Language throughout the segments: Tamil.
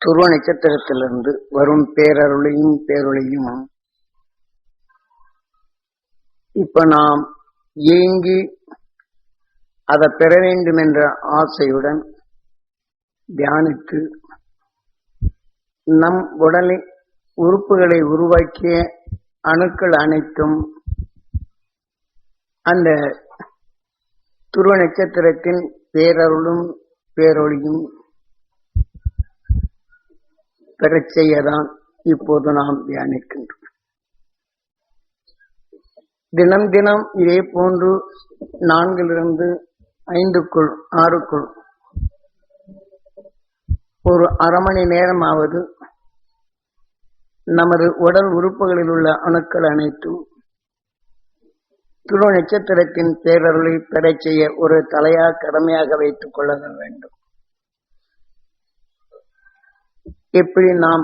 துருவ நட்சத்திரத்திலிருந்து வரும் பேரருளையும் பேரொளியும் இப்ப நாம் ஏங்கி அதை பெற வேண்டும் என்ற ஆசையுடன் தியானித்து நம் உடலை உறுப்புகளை உருவாக்கிய அணுக்கள் அனைத்தும் அந்த துருவ நட்சத்திரத்தின் பேரருளும் பேரொளியும் பெறச் செய்யதான் இப்போது நாம் தியானிக்கின்றோம். தினம் தினம் இதே போன்று 4 to 5 ஒரு அரை மணி நேரமாவது நமது உடல் உறுப்புகளில் உள்ள அணுக்கள் அனைத்தும் துருவ நட்சத்திரத்தின் பேரருளை பெறச் செய்ய ஒரு தலையா கடமையாக வைத்துக் கொள்ள வேண்டும். எப்படி நாம்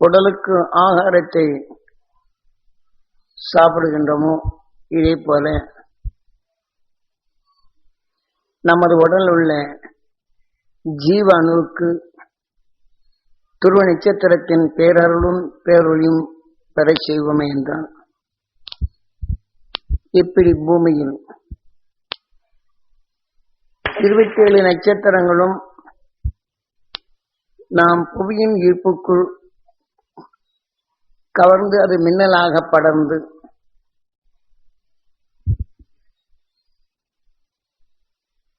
உடலுக்கு ஆகாரத்தை சாப்பிடுகின்றோமோ இதே போல நமது உடல் உள்ள ஜீவ அணுவுக்கு துருவ நட்சத்திரத்தின் பேரருளும் பேரொளியும் பெறச் செய்வோமே என்றால் இப்படி பூமியில் 27 நட்சத்திரங்களும் நாம் புவியின் ஈர்ப்புக்குள் கவர்ந்து அது மின்னலாக படர்ந்து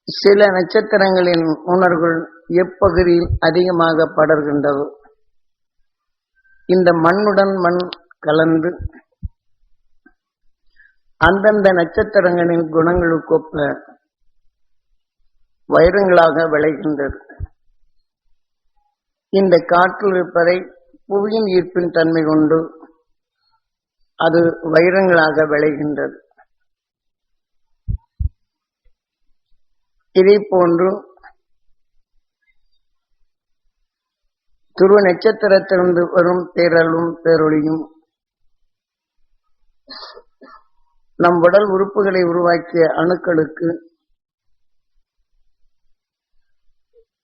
சில நட்சத்திரங்களின் உணர்வுகள் எப்பகுதியில் அதிகமாக படர்கின்றதோ இந்த மண்ணுடன் மண் கலந்து அந்தந்த நட்சத்திரங்களின் குணங்களுக்கொப்ப வைரங்களாக விளைகின்றது. இந்த காற்றில் இருப்பதை புவியின் ஈர்ப்பின் தன்மை கொண்டு அது வைரங்களாக விளைகின்றது. இதே போன்று துருவ நட்சத்திரத்திலிருந்து வரும் பேரலும் பேரொளியும் நம் உடல் உறுப்புகளை உருவாக்கிய அணுக்களுக்கு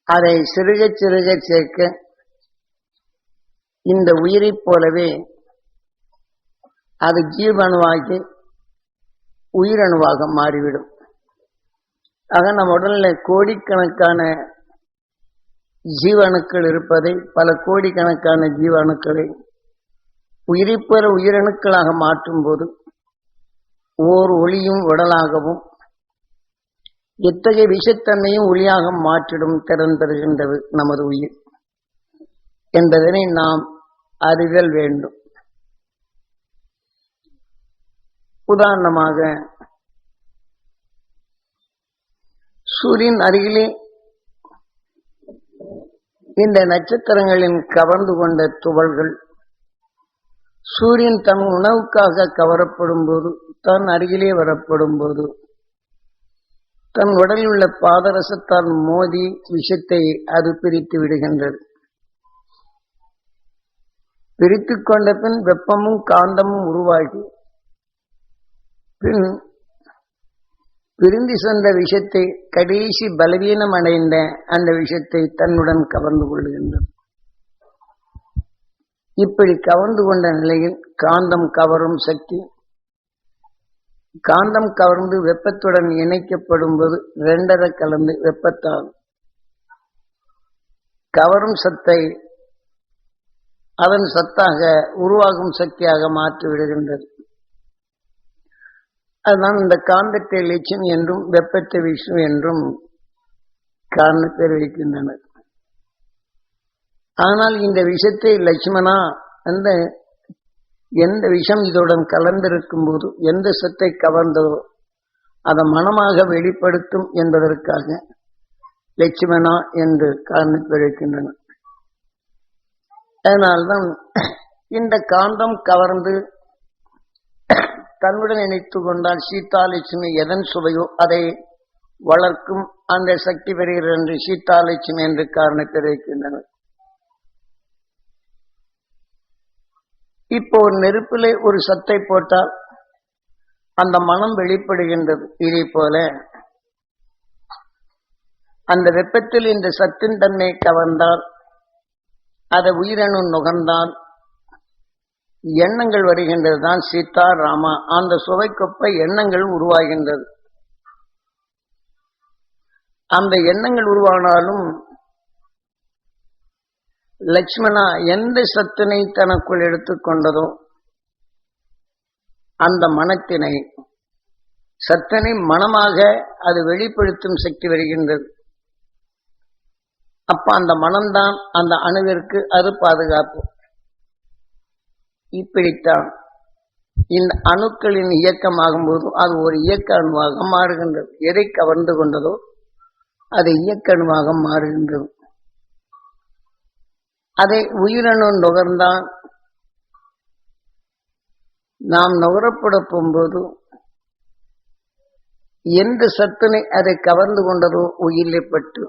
அதை சிறுக சிறுக சேர்க்க இந்த உயிரைப் போலவே அது ஜீவணுவாகி உயிரணுவாக மாறிவிடும். ஆக நம் உடல்ல கோடிக்கணக்கான ஜீவணுக்கள் இருப்பதை பல கோடிக்கணக்கான ஜீவணுக்களை உயிரைப் போல உயிரணுக்களாக மாற்றும் போது ஓர் ஒளியும் உடலாகவும் எத்தகைய விஷத்தன்மையும் ஒளியாக மாற்றிடும் திறன் பெறுகின்றது நமது உயிர் என்பதனை நாம் அறிதல் வேண்டும். உதாரணமாக சூரியன் அருகிலே இந்த நட்சத்திரங்களின் கவர்ந்து கொண்ட துகள்கள் சூரியன் தன் உணவுக்காக கவரப்படும் போது தன் அருகிலே வரப்படும் போது தன் உடலில் உள்ள பாதரசத்தால் மோதி விஷத்தை அது பிரித்து விடுகின்றது. பிரித்து கொண்ட பின் வெப்பமும் காந்தமும் உருவாகி பின் பிரிந்து சென்ற விஷத்தை கடைசி பலவீனம் அடைந்த அந்த விஷத்தை தன்னுடன் கவர்ந்து கொள்ளுகின்றது. இப்படி கவர்ந்து கொண்ட நிலையில் காந்தம் கவரும் சக்தி காந்தம் கவர்ந்து வெப்பத்துடன் இணைக்கப்படும் போது 2 கலந்து வெப்பத்தால் கவரும் சத்தை அதன் சத்தாக உருவாகும் சக்தியாக மாற்றி விடுகின்றது. அதுதான் இந்த காந்தத்தை லட்சுமி என்றும் வெப்பத்தை விஷ்ணு என்றும் காரணத்தை வைக்கின்றனர். ஆனால் இந்த விஷத்தை லட்சுமணா அந்த எந்த விஷம் இதனுடன் கலந்திருக்கும் போது எந்த சத்தை கவர்ந்ததோ அதை மனமாக வெளிப்படுத்தும் என்பதற்காக லட்சுமணா என்று காரணத்தை வைக்கின்றனர். அதனால்தான் இந்த காந்தம் கவர்ந்து தன்னுடன் இணைத்து கொண்டால் சீதா லட்சுமி எதன் சுவையோ அதை வளர்க்கும் அந்த சக்தி பெறுகிறது என்று சீதா லட்சுமி என்று காரணத்தை வைக்கின்றனர். இப்போ நெருப்பிலே ஒரு சத்தை போட்டால் அந்த மனம் வெளிப்படுகின்றது. இதே போல அந்த வெப்பத்தில் இந்த சத்தின் தன்மை கவர்ந்தால், அதை உயிரணு நுகர்ந்தால் எண்ணங்கள் வருகின்றது. தான் சீதா ராமா, அந்த சுவைக்கொப்ப எண்ணங்கள் உருவாகின்றது. அந்த எண்ணங்கள் உருவானாலும் லட்சுமணா எந்த சத்தினை தனக்குள் எடுத்துக்கொண்டதோ அந்த மனத்தினை, சத்தனை மனமாக அது வெளிப்படுத்தும் சக்தி வருகின்றது. அப்ப அந்த மனம்தான் அந்த அணுவிற்கு அது பாதுகாப்பு. இப்படித்தான் இந்த அணுக்களின் இயக்கமாகும் போது அது ஒரு இயக்க அணுவாக மாறுகின்றது. எதை கவர்ந்து கொண்டதோ அது இயக்க அணுவாக மாறுகின்றது. அதை உயிரணு நுகர்ந்தான். நாம் நுகரப்பட போகும்போது எந்த சத்தினை அதை கவர்ந்து கொண்டதோ உயிரிலே பட்டு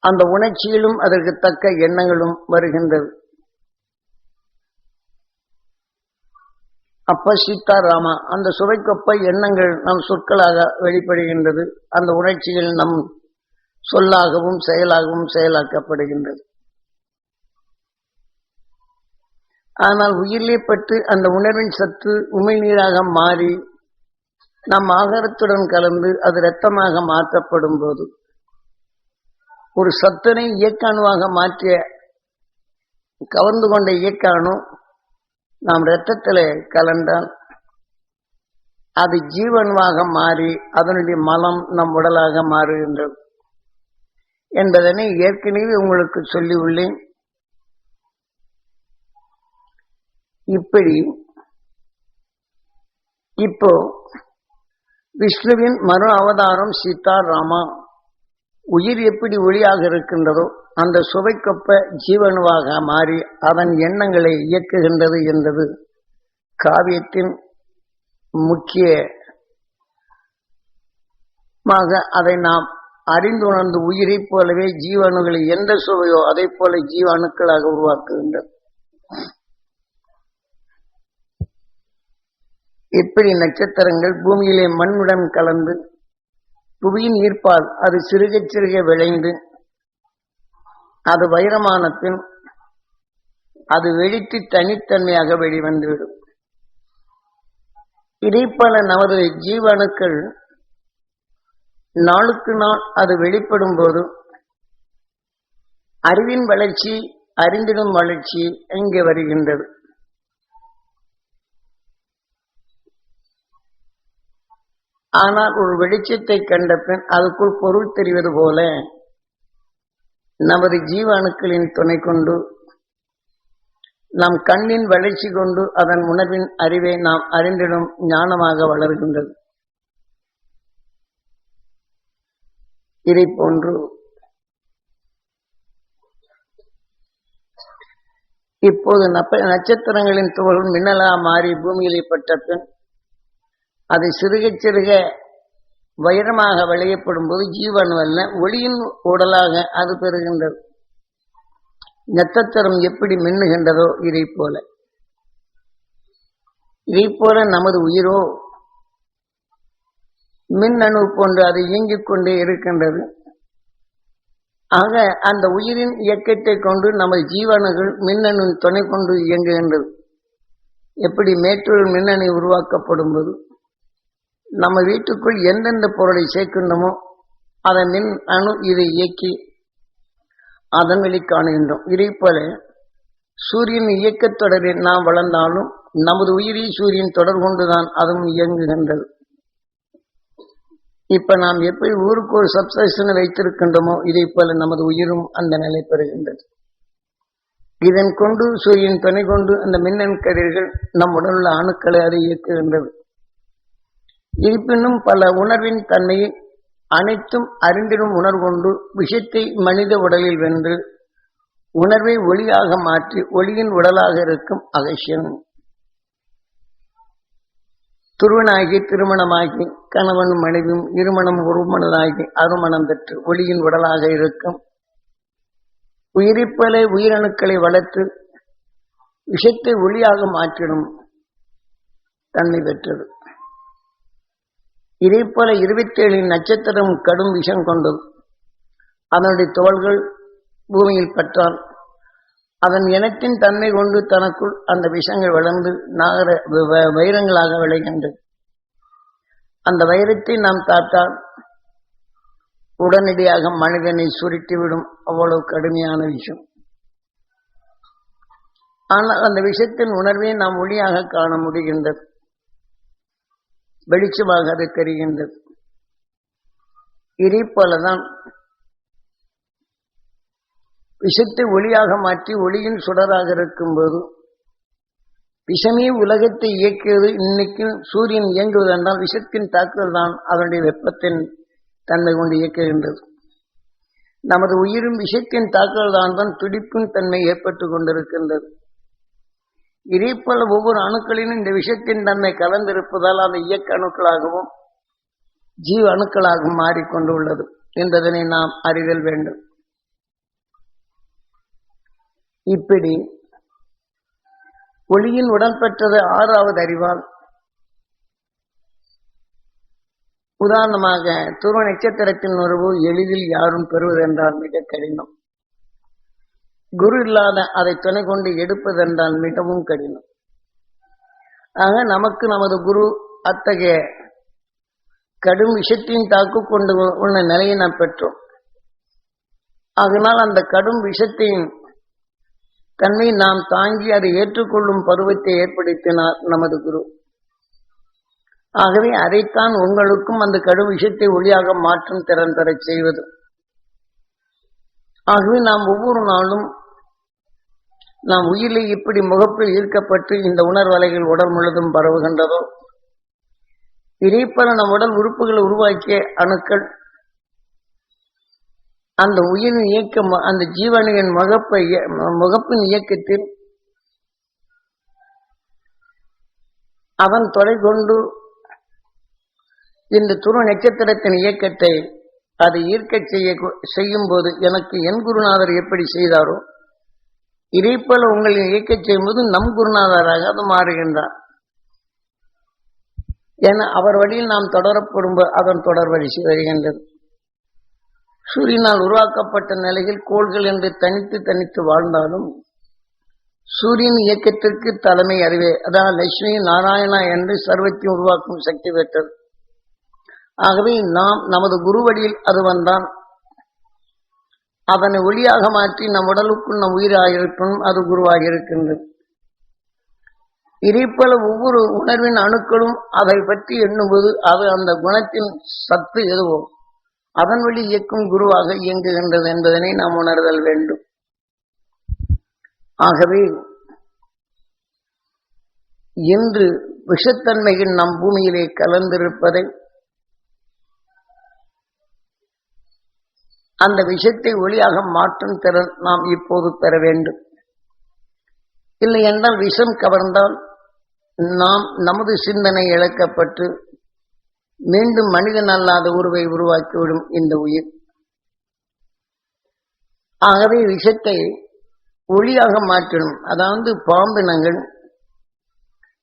அந்த உணர்ச்சியிலும் அதற்கு தக்க எண்ணங்களும் வருகின்றது. அப்ப சீதாராமா அந்த சுவைக்கொப்ப எண்ணங்கள் நம் சொற்களாக வெளிப்படுகின்றது. அந்த உணர்ச்சிகள் நம் சொல்லாகவும் செயலாகவும் செயலாக்கப்படுகின்றது. ஆனால் உயிரிலே பட்டு அந்த உணர்வின் சத்து உமிழ்நீராக மாறி நம் ஆகாரத்துடன் கலந்து அது இரத்தமாக மாற்றப்படும் போது ஒரு சத்தினை இயக்க அணுவாக மாற்றிய கவர்ந்து கொண்ட இயக்க அணு நாம் இரத்தத்திலே கலந்தால் அது ஜீவனுவாக மாறி அதனுடைய மலம் நம் உடலாக மாறுகின்றது என்பதனை ஏற்கனவே உங்களுக்கு சொல்லி உள்ளேன். இப்படி இப்போ விஷ்ணுவின் மறு அவதாரம் சீதா ராமா. உயிர் எப்படி ஒளியாக இருக்கின்றதோ அந்த சுவைக்கொப்ப ஜீவனுவாக மாறி அதன் எண்ணங்களை இயக்குகின்றது என்பது காவியத்தின் முக்கியமாக அதை நாம் அறிந்துணர்ந்து உயிரை போலவே ஜீவனுகளை எந்த சுவையோ அதை போல ஜீவணுக்களாக உருவாக்குகின்றது. எப்படி நட்சத்திரங்கள் பூமியிலே மண்ணுடன் கலந்து புவியின் ஈர்ப்பால் அது சிறுக சிறுக விளைந்து அது வைரமான பின் அது வெடித்து தனித்தன்மையாக வெளிவந்துவிடும். இதே போல நமது ஜீவணுக்கள் நாளுக்கு நாள் அது வெளிப்படும் போது அறிவின் வளர்ச்சி, அறிந்திடும் வளர்ச்சி இங்கே வருகின்றது. ஆனால் ஒரு வெளிச்சத்தை கண்ட பின் அதுக்குள் பொருள் தெரிவது போல நமது ஜீவ அணுக்களின் துணை கொண்டு நம் கண்ணின் வளர்ச்சி கொண்டு அதன் உணர்வின் அறிவை நாம் அறிந்திடும் ஞானமாக வளர்கின்றது. இதை போன்று இப்போது நட்சத்திரங்களின் துகள் மின்னலாக மாறி பூமியிலே பட்ட பின் அதை சிறுக சிறுக வைரமாக விளையப்படும் போது ஜீவனு அல்ல ஒளியின் உடலாக அது பெறுகின்றது. நட்சத்திரம் எப்படி மின்னுகின்றதோ இதை போல நமது உயிரோ மின்னணு போன்று அது இயங்கிக் கொண்டே இருக்கின்றது. ஆக அந்த உயிரின் இயக்கத்தை கொண்டு நமது ஜீவனுகள் மின்னணு துணை கொண்டு இயங்குகின்றது. எப்படி மேற்றொரு மின்னணு உருவாக்கப்படும் போது நம்ம வீட்டுக்குள் எந்தெந்த பொருளை சேர்க்கின்றோமோ அதை மின் அணு இதை இயக்கி அதன் வெளி காணுகின்றோம். இதே போல சூரியன் இயக்கத் தொடரில் நாம் வளர்ந்தாலும் நமது உயிரி சூரியன் தொடர் கொண்டுதான் அதுவும் இயங்குகின்றது. இப்ப நாம் எப்படி ஊருக்கு ஒரு சப்ஸ்டேஷனை வைத்திருக்கின்றோமோ இதை போல நமது உயிரும் அந்த நிலை பெறுகின்றது. இதன் கொண்டு சூரியன் துணை கொண்டு அந்த மின்னணு கதிர்கள் நம் உடலுள்ள அணுக்களை அதை இயக்குகின்றது. இருப்பினும் பல உணர்வின் தன்மையை அனைத்தும் அறிந்திடும் உணர்கொண்டு விஷயத்தை மனித உடலில் வென்று உணர்வை ஒளியாக மாற்றி ஒளியின் உடலாக இருக்கும் அகசியன் துருவனாகி திருமணமாகி கணவன் மனைவியும் இருமணம் ஒருமனதாகி அருமணம் பெற்று ஒளியின் உடலாக இருக்கும் உயிரிப்பலை உயிரணுக்களை வளர்த்து விஷயத்தை ஒளியாக மாற்றிடும் தன்மை பெற்றது. இதே போல 27 நட்சத்திரம் கடும் விஷம் கொண்டது. அதனுடைய தோள்கள் பூமியில் பற்றால் அதன் இனத்தின் தன்மை கொண்டு தனக்குள் அந்த விஷங்கள் வளர்ந்து வைரங்களாக விளைகின்றது. அந்த வைரத்தை நாம் தாத்தால் உடனடியாக மனிதனை சுருட்டிவிடும், அவ்வளவு கடுமையான விஷம். ஆனால் அந்த விஷத்தின் உணர்வை நாம் ஒளியாக காண முடிகின்றது, வெளிச்சமாக அது தெரிகின்றது. இதே போலதான் விஷத்தை ஒளியாக மாற்றி ஒளியின் சுடராக இருக்கும்போது விஷமே உலகத்தை இயக்கியது. இன்னைக்கு சூரியன் இயங்குவது என்றால் விஷத்தின் தாக்குதல் தான் அதனுடைய வெப்பத்தின் தன்மை கொண்டு இயக்குகின்றது. நமது உயிரும் விஷத்தின் தாக்குதல் தான் துடிப்பின் தன்மை ஏற்பட்டு கொண்டிருக்கின்றது. இதே போல ஒவ்வொரு அணுக்களிலும் இந்த விஷத்தின் தன்மை கலந்திருப்பதால் அந்த இயக்க அணுக்களாகவும் ஜீவ அணுக்களாகவும் மாறிக்கொண்டுள்ளது என்பதனை நாம் அறிதல் வேண்டும். இப்படி ஒளியின் உடல் பெற்றது 6வது அறிவால். உதாரணமாக துருவ நட்சத்திரத்தின் உறவு எளிதில் யாரும் பெறுவதென்றால் மிக கடினம். குரு இல்லாத அதை துணை கொண்டு எடுப்பதென்றால் மிகவும் கடினம். ஆக நமக்கு நமது குரு அத்தகைய கடும் விஷத்தின் தாக்கு கொண்டு உள்ள நிலையை நாம் பெற்றோம். அதனால் அந்த கடும் விஷத்தின் தன்மை நாம் தாங்கி அதை ஏற்றுக்கொள்ளும் பருவத்தை ஏற்படுத்தினார் நமது குரு. ஆகவே அதைத்தான் உங்களுக்கும் அந்த கடும் விஷயத்தை ஒளியாக மாற்றும் திறன் பெறச் செய்வது. ஆகவே நாம் ஒவ்வொரு நாளும் நாம் உயிரை இப்படி முகப்பில் ஈர்க்கப்பட்டு இந்த உணர்வலைகள் உடல் முழுதும் பரவுகின்றதோ, இதே போல நம் உடல் உறுப்புகளை உருவாக்கிய அணுக்கள் அந்த உயிரின் இயக்கம், அந்த ஜீவனின் முகப்பின் இயக்கத்தில் அவன் தொலை கொண்டு இந்த துருவ நட்சத்திரத்தின் இயக்கத்தை அதை ஈர்க்க செய்யும் போது எனக்கு என் குருநாதர் எப்படி செய்தாரோ இதே போல உங்களை இயக்க செய்யும்போது நம் குருநாதராக அது மாறுகின்றார். என அவர் வழியில் நாம் தொடரப்படும் அதன் தொடர் வரிசை வருகின்றது. சூரியனால் உருவாக்கப்பட்ட நிலையில் கோள்கள் என்று தனித்து வாழ்ந்தாலும் சூரியன் இயக்கத்திற்கு தலைமை அறிவே, அதாவது லட்சுமி நாராயணா என்று சர்வத்தையும் உருவாக்கும் சக்தி பெற்றது. ஆகவே நாம் நமது குருவடியில் அது வந்தான் அதனை ஒளியாக மாற்றி நம் உடலுக்குள் நம் உயிராக இருக்கும், அது குருவாக இருக்கின்றது. இதே போல ஒவ்வொரு உணர்வின் அணுக்களும் அதை பற்றி எண்ணும்போது அது அந்த குணத்தின் சத்து எதுவோ அதன் வழி இயக்கும் குருவாக இயங்குகின்றது என்பதனை நாம் உணர்தல் வேண்டும். ஆகவே இன்று விஷத்தன்மையின் நம் பூமியிலே கலந்திருப்பதை அந்த விஷத்தை ஒளியாக மாற்றும் திறன் நாம் இப்போது பெற வேண்டும். இல்லை என்றால் விஷம் கவர்ந்தால் நாம் நமது சிந்தனை இழக்கப்பட்டு மீண்டும் மனிதன் அல்லாத உருவை உருவாக்கிவிடும் இந்த உயிர். ஆகவே விஷத்தை ஒளியாக மாற்றணும். அதாவது பாம்பினங்கள்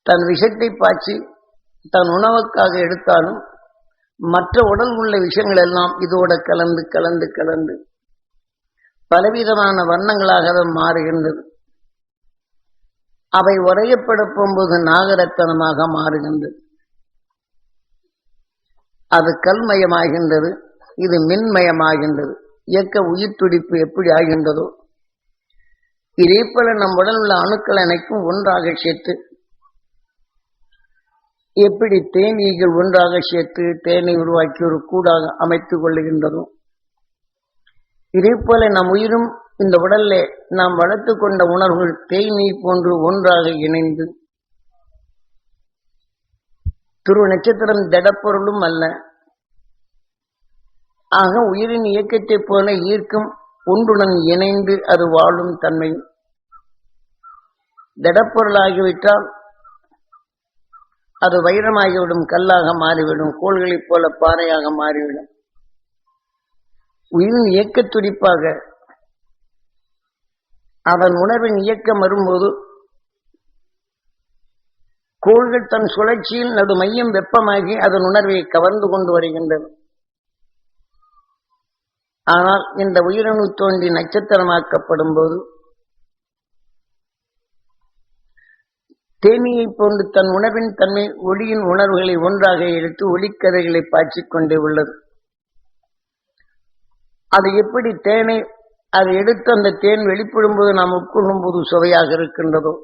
தன் விஷத்தை பாய்ச்சி தன் உணவுக்காக எடுத்தாலும் மற்ற உடல் உள்ள விஷயங்கள் எல்லாம் இதோட கலந்து கலந்து கலந்து பலவிதமான வண்ணங்களாக மாறுகின்றது. அவை உரையப்படுத்தும் போது நாகரத்தனமாக மாறுகின்றது. அது கல்மயமாகின்றது, இது மின்மயமாகின்றது. இயக்க உயிர் துடிப்பு எப்படி ஆகின்றதோ இதே போல நம் உடல் உள்ள அணுக்கள் அனைக்கும் ஒன்றாக சேர்த்து, எப்படி தேனீகள் ஒன்றாக சேர்த்து தேனை உருவாக்கி ஒரு கூடாக அமைத்துக் கொள்ளுகின்றதோ இதே போல நம் உயிரும் இந்த உடல்ல நாம் வளர்த்து கொண்ட உணர்வுகள் தேனீ போன்று ஒன்றாக இணைந்து, துருவ நட்சத்திரம் திடப்பொருளும் அல்ல. ஆக உயிரின் இயக்கத்தை போல ஈர்க்கும் ஒன்றுடன் இணைந்து அது வாழும் தன்மை. திடப்பொருளாகிவிட்டால் அது வைரமாகிவிடும், கல்லாக மாறிவிடும், கோள்களைப் போல பாறையாக மாறிவிடும். உயிரின் இயக்க துடிப்பாக அதன் உணர்வின் இயக்கம் வரும்போது கோள்கள் தன் சுழற்சியில் நடு மையம் வெப்பமாகி அதன் உணர்வை கவர்ந்து கொண்டு வருகின்றது. ஆனால் இந்த உயிரணு தோன்றி நட்சத்திரமாக்கப்படும் போது தேனியை போன்று தன் உணர்வின் தன்மை ஒளியின் உணர்வுகளை ஒன்றாக எடுத்து ஒளிக்கதைகளை பாய்ச்சிக் கொண்டே உள்ளது. அது எப்படி தேனை அதை எடுத்து அந்த தேன் வெளிப்படும் போது நாம் உட்கொள்ளும் போது சுவையாக இருக்கின்றதோ,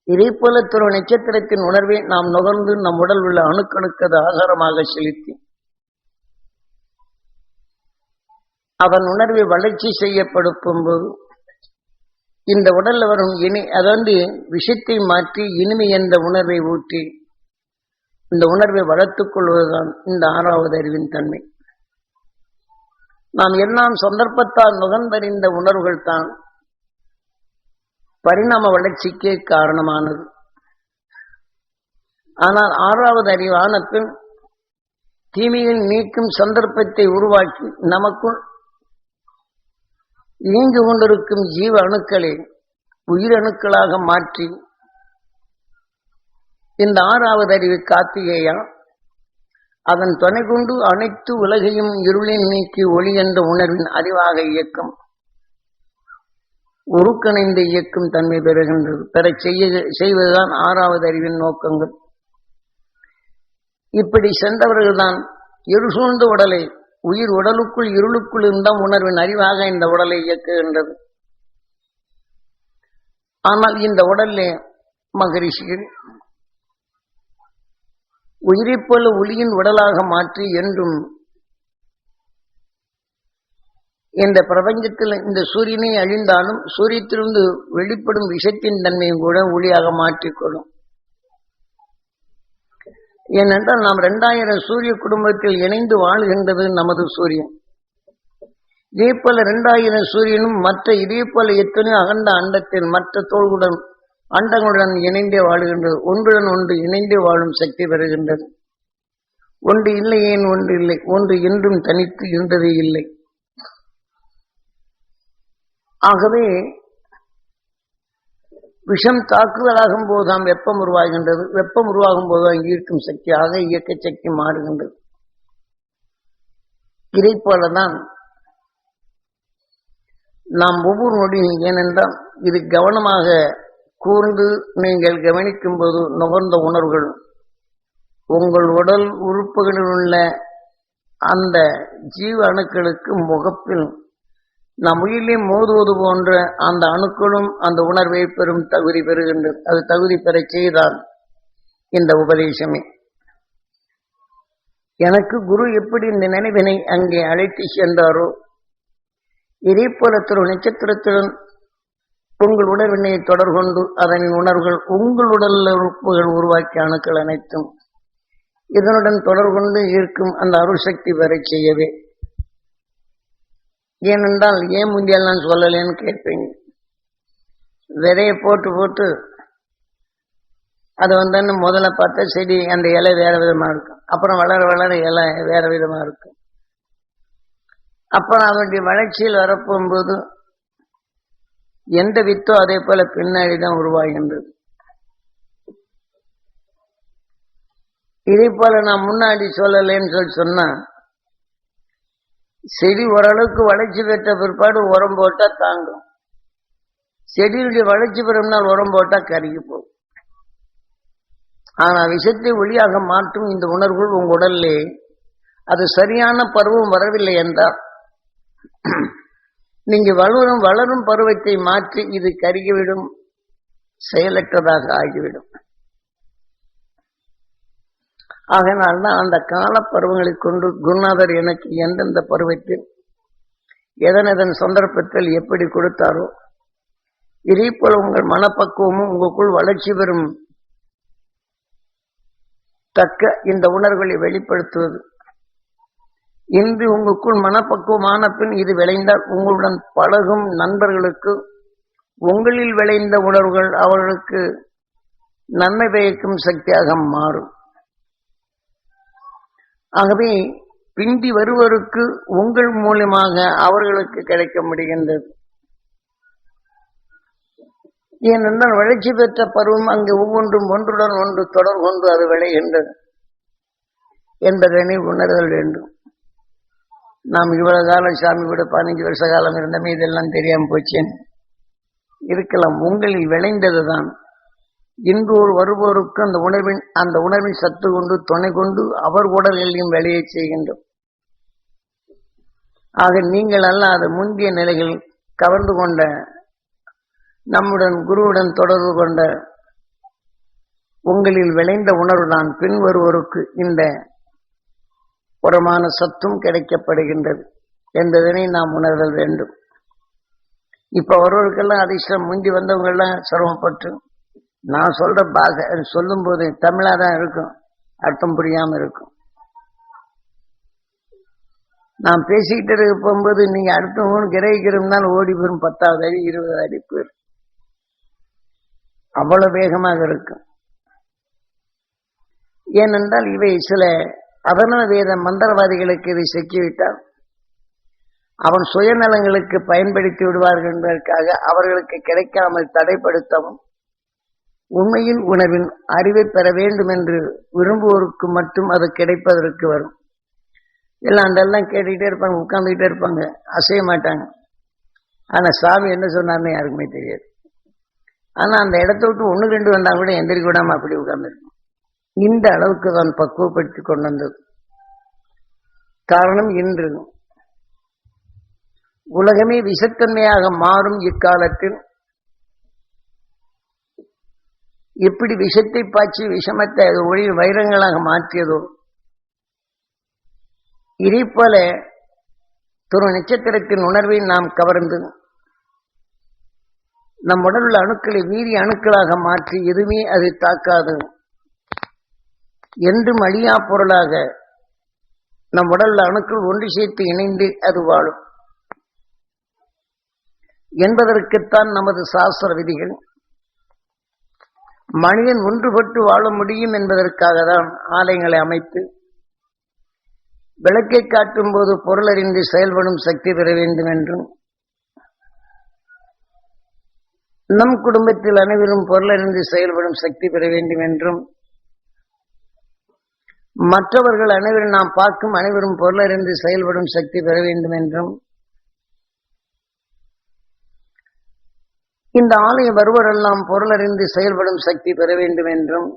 இதே போல திரு நட்சத்திரத்தின் உணர்வை நாம் நுகர்ந்து நம் உடல் உள்ள அணுக்களுக்கு அது ஆகாரமாக செலுத்தி அதன் உணர்வை வளர்ச்சி செய்யப்படுத்தும் போது இந்த உடல்ல வரும் அதாவது விஷத்தை மாற்றி இனிமை என்ற உணர்வை ஊற்றி இந்த உணர்வை வளர்த்துக் கொள்வதுதான் இந்த ஆறாவது அறிவின் தன்மை. நாம் எல்லாம் சந்தர்ப்பத்தால் நுகர்ந்தறிந்த உணர்வுகள் தான் பரிணாம வளர்ச்சிக்கே காரணமானது. ஆனால் ஆறாவது அறிவான பின் தீமையில் நீக்கும் சந்தர்ப்பத்தை உருவாக்கி நமக்குள் இயங்கு கொண்டிருக்கும் ஜீவ அணுக்களை உயிரணுக்களாக மாற்றி இந்த ஆறாவது அறிவு கார்த்திகேயா அதன் துணை கொண்டு அனைத்து உலகையும் இருளின் நீக்கி ஒளி என்ற உணர்வின் அறிவாக இயக்கம் உருக்கணைந்து இயக்கும் தன்மை பெறுகின்றது. செய்வதுதான் ஆறாவது அறிவின் நோக்கங்கள். இப்படி சென்றவர்கள்தான் இருசூழ்ந்த உடலை உயிர் உடலுக்குள் இருளுக்குள் இருந்தால் உணர்வின் அறிவாக இந்த உடலை இயக்குகின்றது. ஆனால் இந்த உடலே மகரிஷிகள் உயிரை போல ஒளியின் உடலாக மாற்றி என்றும் இந்த பிரபஞ்சத்தில் இந்த சூரியனை அழிந்தாலும் சூரியத்திலிருந்து வெளிப்படும் விஷத்தின் தன்மையும் கூட ஒளியாக மாற்றிக்கொள்ளும். ஏனென்றால் நாம் 2000 சூரிய குடும்பத்தில் இணைந்து வாழ்கின்றது நமது சூரியன். இதே போல 2000 சூரியனும் மற்ற இதே போல எத்தனையோ அகண்ட அண்டத்தில் மற்ற தோள்களுடன் அண்டங்களுடன் இணைந்தே வாழுகின்றது. ஒன்றுடன் ஒன்று இணைந்தே வாழும் சக்தி பெறுகின்றது. ஒன்று இல்லை ஏன் ஒன்று இல்லை, ஒன்று என்றும் தனித்து இருந்ததே இல்லை. ஆகவே விஷம் தாக்குதலாகும் போதுதான் வெப்பம் உருவாகின்றது. வெப்பம் உருவாகும் போதுதான் ஈர்க்கும் சக்தியாக இயக்க சக்தி மாறுகின்றது. இதை போலதான் நாம் ஒவ்வொரு நொடியும், ஏனென்றால் இது கவனமாக கூர்ந்து நீங்கள் கவனிக்கும் போது நுகர்ந்த உணர்வுகள் உங்கள் உடல் உறுப்புகளில் உள்ள அந்த ஜீவ அணுக்களுக்கு முகப்பில் நம் உயிரிலே மோதுவது போன்ற அந்த அணுக்களும் அந்த உணர்வை பெறும் தகுதி பெறுகின்றது. அது தகுதி பெறச் செய்தால் இந்த உபதேசமே. எனக்கு குரு எப்படி இந்த நினைவினை அங்கே அழைத்து சென்றாரோ, இதே போல திரு நட்சத்திரத்துடன் உங்கள் உணர்வினை தொடர்கொண்டு அதன் உணர்வுகள் உங்கள் உடல் உறுப்புகள் உருவாக்கிய அணுக்கள் அனைத்தும் இதனுடன் தொடர்கொண்டு இருக்கும் அந்த அருள் சக்தி பெறச் செய்யவே. ஏனென்றால் ஏன் முந்தியெல்லாம் சொல்லலேன்னு கேட்பீங்க. விதையை போட்டு போட்டு அது வந்து முதல்ல பார்த்தா செடி அந்த இலை வேற விதமா இருக்கும், அப்புறம் வளர வளர இலை வேற விதமா இருக்கும். அப்புறம் அதனுடைய வளர்ச்சியில் வரப்போகும்போது எந்த வித்தோ அதே போல பின்னாடிதான் உருவாகின்றது. இதே போல நான் முன்னாடி சொல்லலேன்னு சொன்னா, செடி ஓரளவுக்கு வளர்ச்சி பெற்ற பிற்பாடு உரம் போட்டா தாங்கும். செடியுடைய வளர்ச்சி பெறும்னால் உரம் போட்டா கருகி போகும். ஆனா விஷத்தை ஒளியாக மாற்றும் இந்த உணர்வுகள் உங்க உடல்லே அது சரியான பருவம் வரவில்லை என்றால் நீங்க வளரும் பருவத்தை மாற்றி இது கருகிவிடும், செயலற்றதாக ஆகிவிடும். ஆகையினால்தான் அந்த கால பருவங்களை கொண்டு குருநாதர் எனக்கு எந்தெந்த பருவத்தில் எதன் சந்தர்ப்பத்தில் எப்படி கொடுத்தாரோ, இதே போல உங்கள் மனப்பக்குவமும் உங்களுக்குள் வளர்ச்சி பெறும் தக்க இந்த உணர்வுகளை வெளிப்படுத்துவது. இன்று உங்களுக்குள் மனப்பக்குவமான பின் இது விளைந்தால் உங்களுடன் பழகும் நண்பர்களுக்கு உங்களில் விளைந்த உணர்வுகள் அவர்களுக்கு நன்மை பயக்கும் சக்தியாக மாறும். ஆகவே பிந்தி வருவருக்கு உங்கள் மூலமாக அவர்களுக்கு கிடைக்க முடிகின்றது. ஏனென்றால் வளர்ச்சி பெற்ற பருவம் அங்கு ஒவ்வொன்றும் ஒன்றுடன் ஒன்று தொடர் கொண்டு அது விளைகின்றது என்பதனை உணர்தல் வேண்டும். நாம் இவ்வளவு காலம் சாமி கூட 15 வருஷ காலம் இருந்தமே இதெல்லாம் தெரியாம போச்சேன் இருக்கலாம். உங்களில் விளைந்ததுதான் இன்று வருவோருக்கு அந்த உணர்வின் சத்து கொண்டு துணை கொண்டு அவர் உடல்களையும் விளைய செய்கின்றோம். ஆக நீங்கள் அல்லாத முந்தைய நிலைகள் கவர்ந்து கொண்ட நம்முடன் குருவுடன் தொடர்பு கொண்ட உங்களில் விளைந்த உணர்வுதான் பின் வருவோருக்கு இந்த புறமான சத்தும் கிடைக்கப்படுகின்றது என்பதனை நாம் உணர்தல் வேண்டும். இப்ப ஒருவருக்கெல்லாம் அதிர்ஷ்டம் முந்தி வந்தவங்க எல்லாம் சிரமப்பட்டு நான் சொல்ற பாக சொல்லும் போது தமிழாதான் இருக்கும், அர்த்தம் புரியாம இருக்கும். நான் பேசிக்கிட்டு இருக்க போகும்போது நீங்க அடுத்த கிரகிக்கிறதுனால ஓடி போயிரும் 10வது அடி 20 அடி போயிரும், அவ்வளவு வேகமாக இருக்கும். ஏனென்றால் இவை சில அதர்வண வேத மந்திரவாதிகளுக்கு இதை செக்கிவிட்டால் அவன் சுயநலங்களுக்கு பயன்படுத்தி விடுவார்கள் என்பதற்காக அவர்களுக்கு கிடைக்காமல் தடைப்படுத்தவும் உண்மையில் உணர்வின் அறிவை பெற வேண்டும் என்று விரும்புவோருக்கு மட்டும் அது கிடைப்பதற்கு வரும். எல்லாம் அதெல்லாம் கேட்டுக்கிட்டே இருப்பாங்க, உட்கார்ந்துக்கிட்டே இருப்பாங்க, அசைய மாட்டாங்க. ஆனா சாமி என்ன சொன்னார்னு யாருக்குமே தெரியாது. ஆனா அந்த இடத்த விட்டு 1-2 வந்தா கூட எந்திரிக்க விடாம அப்படி உட்கார்ந்துருக்கும். இந்த அளவுக்கு தான் பக்குவப்படுத்தி கொண்டு வந்தது. காரணம் இன்று உலகமே விஷத்தன்மையாக மாறும் இக்காலத்தில் எப்படி விஷத்தை பாய்ச்சி விஷமத்தை ஒளி வைரங்களாக மாற்றியதோ இதே போல துரு நட்சத்திரத்தின் உணர்வை நாம் கவர்ந்து நம் உடலுள்ள அணுக்களை வீரிய அணுக்களாக மாற்றி எதுவுமே அது தாக்காது, என்றும் அழியா பொருளாக நம் உடலுள்ள அணுக்கள் ஒன்று சேர்த்து இணைந்து அது வாழும் என்பதற்குத்தான் நமது சாஸ்திர விதிகள். மனிதன் ஒன்றுபட்டு வாழ முடியும் என்பதற்காக தான் ஆலயங்களை அமைத்து விளக்கை காட்டும் போது பொருளறிந்து செயல்படும் சக்தி பெற வேண்டும் என்றும், நம் குடும்பத்தில் அனைவரும் பொருளறிந்து செயல்படும் சக்தி பெற வேண்டும் என்றும், மற்றவர்கள் அனைவரும் நாம் பார்க்கும் அனைவரும் பொருளறிந்து செயல்படும் சக்தி பெற வேண்டும் என்றும், இந்த ஆலயம் வருவரெல்லாம் பொருளறிந்து செயல்படும் சக்தி பெற வேண்டும் என்றும்,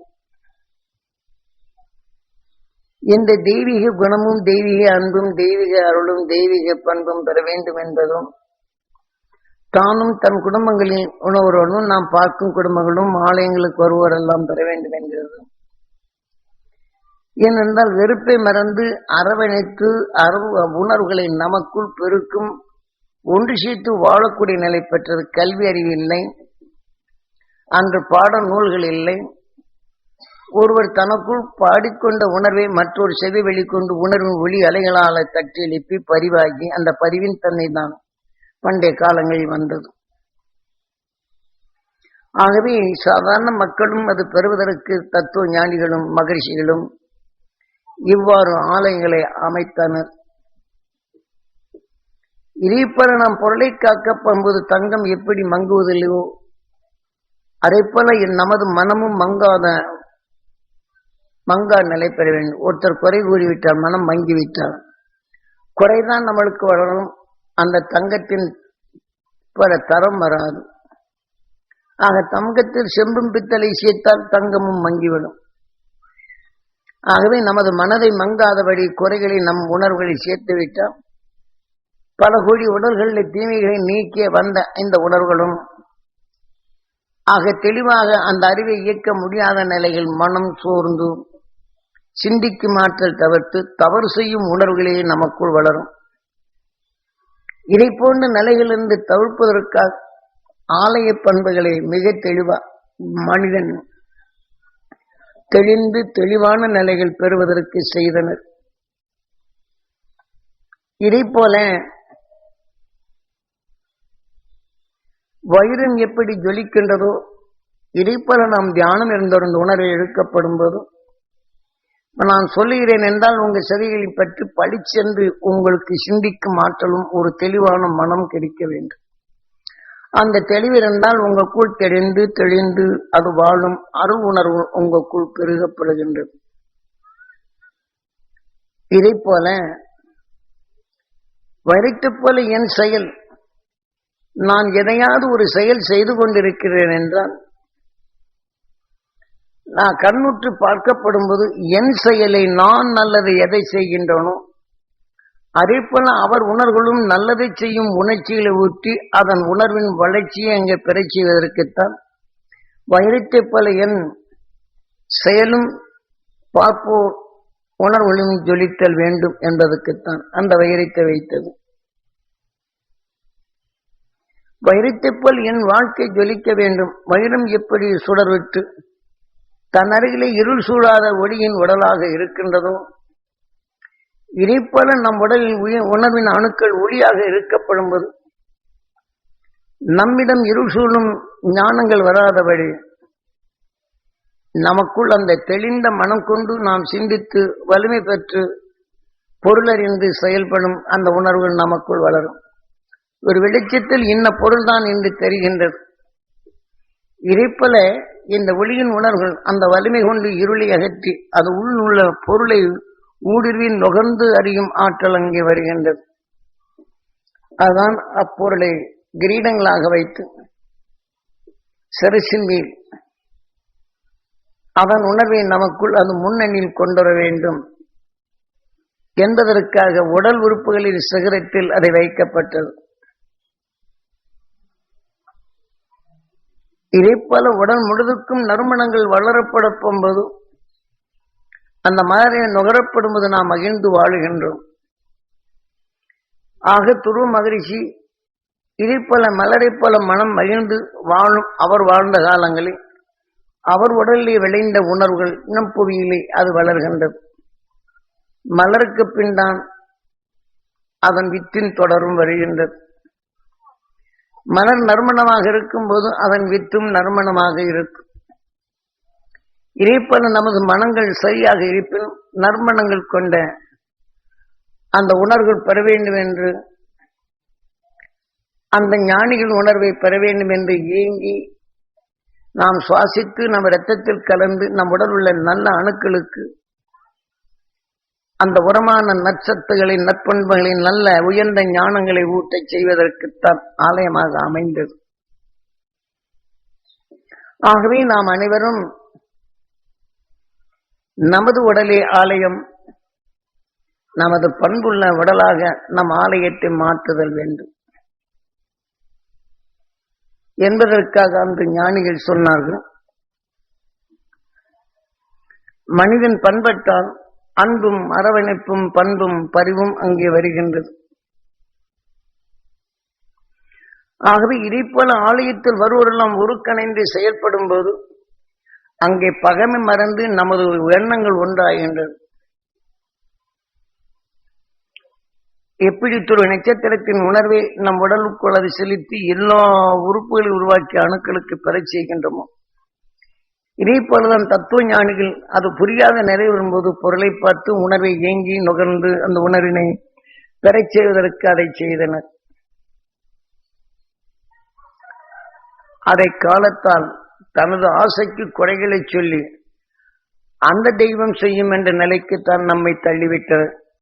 இந்த தெய்வீக குணமும் தெய்வீக அன்பும் தெய்வீக அருளும் தெய்வீக பண்பும் பெற வேண்டும் என்பதும், தானும் தன் குடும்பங்களில் உணவர்களும் நாம் பார்க்கும் குடும்பங்களும் ஆலயங்களுக்கு வருவோரெல்லாம் பெற வேண்டும் என்கிறதும். ஏனென்றால் வெறுப்பை மறந்து அரவணைத்து உணர்வுகளை நமக்குள் பெருக்கும் ஒன்று சேர்த்து வாழக்கூடிய நிலை பெற்றது. கல்வி அறிவு இல்லை, அன்று பாட நூல்கள் இல்லை. ஒருவர் தனக்குள் பாடிக்கொண்ட உணர்வை மற்றொரு செவி வெளிக்கொண்டு உணர்வின் ஒளி அலைகளால் தட்டி எழுப்பி பதிவாகி அந்த பதிவின் தன்னை தான் பண்டைய காலங்களில் வந்தது. ஆகவே சாதாரண மக்களும் அது பெறுவதற்கு தத்துவ ஞானிகளும் மகரிஷிகளும் இவ்வாறு ஆலயங்களை அமைத்தனர். இதேபோல நாம் பொருளை காக்க போகும்போது தங்கம் எப்படி மங்குவதில்லையோ அதே போல நமது மனமும் மங்கா நிலை பெற வேண்டும். ஒருத்தர் குறை கூறிவிட்டால் மனம் மங்கிவிட்டால் குறைதான் நம்மளுக்கு வளரும், அந்த தங்கத்தின் பல தரம் வராது. ஆக தங்கத்தில் செம்பும் பித்தளை சேர்த்தால் தங்கமும் மங்கிவிடும். ஆகவே நமது மனதை மங்காதபடி குறைகளை நம் உணர்வுகளை சேர்த்து விட்டால் பல கோடி உடல்களில் தீமைகளை நீக்கிய வந்த இந்த உணர்வுகளும் ஆக தெளிவாக அந்த அறிவை இயக்க முடியாத நிலையில் மனம் சோர்ந்து சிந்திக்கும் ஆற்றல் தவிர்த்து தவறு செய்யும் உணர்வுகளே நமக்குள் வளரும். இதை போன்ற நிலைகளிலிருந்து தவிர்ப்பதற்காக ஆலய பண்புகளை மிக தெளிவா மனிதன் தெளிந்து தெளிவான நிலைகள் பெறுவதற்கு செய்தனர். இதை போல வைரம் எப்படி ஜொலிக்கின்றதோ இதை போல நாம் தியானம் இருந்தவர்கள் உணர்வை எடுக்கப்படும் போதும் நான் சொல்லுகிறேன் என்றால் உங்கள் செவிகளை பற்றி பழிச்சென்று உங்களுக்கு சிந்திக்கும் ஆற்றலும் ஒரு தெளிவான மனம் கிடைக்க வேண்டும். அந்த தெளிவு இருந்தால் உங்களுக்குள் தெளிந்து தெளிந்து அது வாழும் அருள் உணர்வு உங்களுக்குள் பெருகப்படுகின்றது. இதை போல வைரத்தை போல என் செயல், நான் எதையாவது ஒரு செயல் செய்து கொண்டிருக்கிறேன் என்றால் நான் கண்ணுற்று பார்க்கப்படும் போது என் செயலை நான் நல்லது எதை செய்கின்றனோ அதே போல அவர் உணர்வுகளும் நல்லதை செய்யும் உணர்ச்சிகளை ஊற்றி அதன் உணர்வின் வளர்ச்சியை அங்கே பெறச் செய்வதற்குத்தான் வைரத்தை போல என் செயலும் பார்ப்போர் உணர்வுகளும் ஜொலித்தல் வேண்டும் என்பதற்குத்தான் அந்த வைரத்தை வைத்தது. வைரத்தை போல் என் வாழ்க்கை ஜொலிக்க வேண்டும். வைரம் எப்படி சுடர்விட்டு தன் அருகிலே இருள் சூழாத ஒளியின் உடலாக இருக்கின்றதோ இதே போல நம் உடலில் உணர்வின் அணுக்கள் ஒளியாக இருக்கப்படும் போது நம்மிடம் இருள் சூழும் ஞானங்கள் வராதபடி நமக்குள் அந்த தெளிந்த மனம் கொண்டு நாம் சிந்தித்து வலிமை பெற்று பொருளறிந்து செயல்படும் அந்த உணர்வுகள் நமக்குள் வளரும். ஒரு வெளிச்சத்தில் இன்ன பொருள்தான் என்று தெரிகின்றது. இதைப்போல இந்த ஒளியின் உணர்வுகள் அந்த வலிமை கொண்டு இருளை அகற்றி அது உள்ள பொருளை ஊடுருவின் நுகர்ந்து அறியும் ஆற்றல் அங்கே வருகின்றது. அதுதான் அப்பொருளை கிரீடங்களாக வைத்து சிரசின் மேல் அதன் உணர்வை நமக்குள் அது முன்னணியில் கொண்டு வர வேண்டும் என்பதற்காக உடல் உறுப்புகளின் சிகரத்தில் அதை வைக்கப்பட்டது. இதே போல உடல் முழுதுக்கும் நறுமணங்கள் வளரப்படும் போது அந்த மலரை நுகரப்படும்போது நாம் மகிழ்ந்து வாழுகின்றோம். ஆக துருவ மகரிஷி இதே போல மலரை போல மனம் மகிழ்ந்து வாழும் அவர் வாழ்ந்த காலங்களில் அவர் உடலிலே விளைந்த உணர்வுகள் இனம் புவியிலே அது வளர்கின்றது. மலருக்கு பின் தான் அதன் வித்தின் தொடரும் வருகின்றது. மலர் நறுமணமாக இருக்கும் போது அதன் வித்தும் நறுமணமாக இருக்கும். இதே போல நமது மனங்கள் சரியாக இருப்பினும் நறுமணங்கள் கொண்ட அந்த உணர்வுகள் பெற வேண்டும் என்று அந்த ஞானிகள் உணர்வை பெற வேண்டும் என்று ஏங்கி நாம் சுவாசித்து நம் இரத்தத்தில் கலந்து நம் உடல் உள்ள நல்ல அணுக்களுக்கு அந்த உரமான நற்சத்துகளை நற்பண்புகளை நல்ல உயர்ந்த ஞானங்களை ஊட்டச் செய்வதற்குத்தான் ஆலயமாக அமைந்தது. ஆகவே நாம் அனைவரும் நமது உடலே ஆலயம், நமது பண்புள்ள உடலாக நம் ஆலயத்தை மாற்றுதல் வேண்டும் என்பதற்காக அந்த ஞானிகள் சொன்னார்கள். மனிதன் பண்பட்டால் அன்பும் அரவணைப்பும் பண்பும் பரிவும் அங்கே வருகின்றது. ஆகவே இதை போல ஆலயத்தில் வருவோரெல்லாம் உருக்கணைந்து செயல்படும் போது அங்கே பகைமை மறந்து நமது எண்ணங்கள் ஒன்றாகின்றது. எப்படி ஒரு நட்சத்திரத்தின் உணர்வை நம் உடலுக்குள் அது செலுத்தி எல்லா உறுப்புகளை உருவாக்கிய அணுக்களுக்கு பெறச் செய்கின்றோமோ இதே போலதான் தத்துவ ஞானிகள் அது புரியாத நிலை வரும்போது பொருளை பார்த்து உணர்வை ஏங்கி நுகர்ந்து அந்த உணர்வினை பெறச் செய்வதற்கு அதை செய்தனர். அதை காலத்தால் தனது ஆசைக்கு குறைகளை சொல்லி அந்த தெய்வம் செய்யும் என்ற நிலைக்குத்தான் நம்மை தள்ளிவிட்டது.